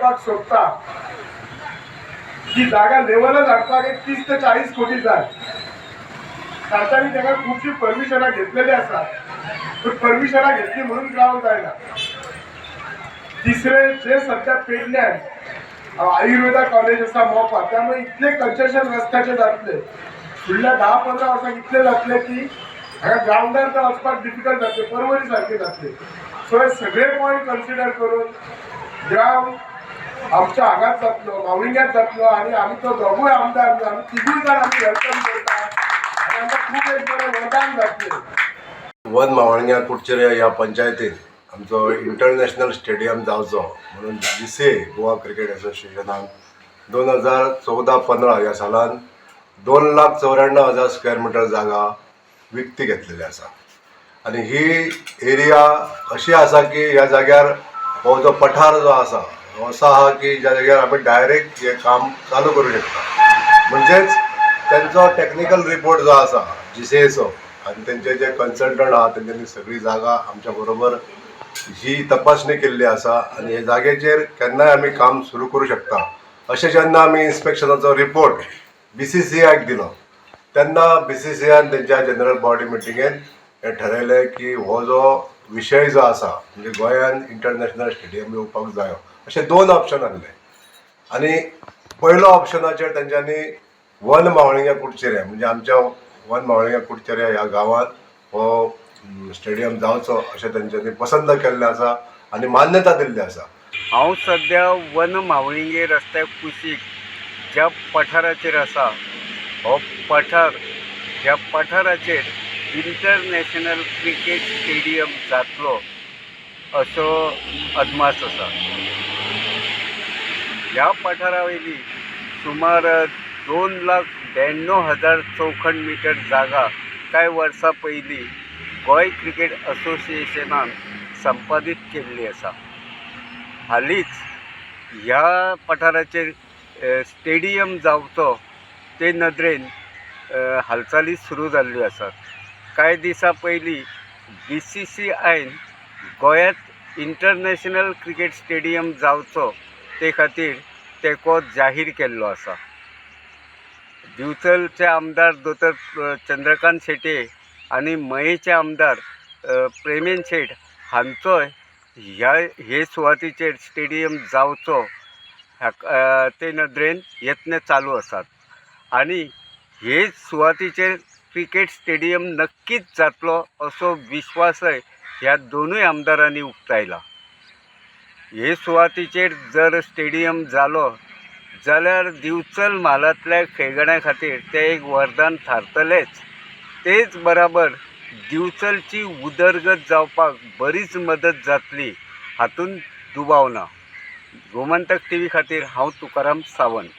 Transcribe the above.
करपाक सोदता ती जागा लेवलच हाडपाक एक 30 ते 40 कोटी जाय. तांच्यांनी ताका खूबशी परमिशनां घेतलेली आसा, पूण परमिशनां घेतली म्हणून ग्रावंड जायना. तिसरे जे सध्या पेडण्यात आयुर्वेदा कॉलेज आसा मोपा, त्यामुळे इतले कन्सेशन रस्त्याचे जातले फुडल्या 10-15 वर्सांक इतले जातले की हांगा ग्रावंडार तर वचपाक डिफिकल्ट जातले, परवरी सारखे जातले. सो हे सगळे पॉयंट कन्सिडर करून ग्रावंड आमच्या हांगाच जातलो, मावळिंग्यात जातलो आणि आमी तो दोगूय आमदार आमी तिगूय जाण आमी वेलकम करता आणि आमकां खूब एक बरें वरदान जातलें. वन मावळिंग्या कुडचेरे ह्या पंचायतीन आमचो इंटरनॅशनल स्टेडियम जावचो म्हणून BCA गोवा क्रिकेट एसोसिएशनान 2014-15 ह्या सालान 2,94,000 स्क्वेअर मिटर जागा विकती घेतलेली आसा. आणि ही एरिया अशी आसा की ह्या जाग्यार हो जो पठार जो आसा हो असो आहा की ज्या जाग्यार आमी डायरेक्ट हे काम चालू करूं शकता. म्हणजेच त्यांचो टेक्निकल रिपोर्ट जो आसा GCAचो आणि त्यांचे जे कन्सल्टंट आहा तेंच्यांनी सगळी जागा आमच्या बरोबर ही तपासणी केल्ली आसा आणि हे जागेचेर केन्नाय आमी काम सुरू करूं शकता. अशें जेन्ना आमी इन्स्पेक्शनाचो रिपोर्ट BCCIक दिलो तेन्ना BCCIन तेंच्या जनरल बॉडी मिटिंगेन हे ठरयलें की हो जो विशय जो आसा म्हणजे गोंयान इंटरनॅशनल स्टेडियम येवपाक जायो अशे 2 ऑप्शन आहले. आणि पयलो ऑप्शनाचेर तेंच्यांनी वन मावळिंग्या कुडचेरे म्हणजे आमच्या वन मावळिंग्या कुडचेरे ह्या गांवांत हो स्टेडियम जावचो अशें तेंच्यांनी पसंत केल्लें आसा आणि मान्यता दिल्ली आसा. हांव सद्या वन मावळिंगे रस्त्या कुशीक ज्या पठाराचेर आसा हो पठार, ह्या पठाराचेर इंटरनॅशनल क्रिकेट स्टेडियम जातलो असो अदमास आसा. ह्या पठारा वयली सुमार 2,92,000 चौखण मीटर जागा कांय वर्सां पयलीं गोंय क्रिकेट असोसिएशनान संपादीत केल्ली आसा. हालींच ह्या पठाराचेर स्टेडियम जावचो ते नदरेन हालचाली सुरू जाल्ल्यो आसात. कांय दिसा पयलीं BCCIन गोंयांत इंटरनॅशनल क्रिकेट स्टेडियम जावचो ते खातीर तेंको जाहीर केल्लो आसा. दिवचलचे आमदार दोतर चंद्रकांत शेटे आणि मयेचे आमदार प्रेमेन शेट हांचोय हे सुवातीचेर स्टेडियम जावचो ते नदरेन यत्न चालू आसात. आणि हे सुवातीचेर क्रिकेट स्टेडियम नक्कीच जातलो असो विश्वासय ह्या दोनूय आमदारांनी उक्तायला. हे सुवातीचेर जर स्टेडियम जालो जाल्यार दिवचल म्हालांतल्या खेळगड्यां खातीर ते एक वरदान थारतलेच. तेच बराबर दिवचलची उदरगत जावपाक बरीच मदत जातली हातून दुबाव ना. गोमंतक TV खातीर हांव तुकाराम सावंत.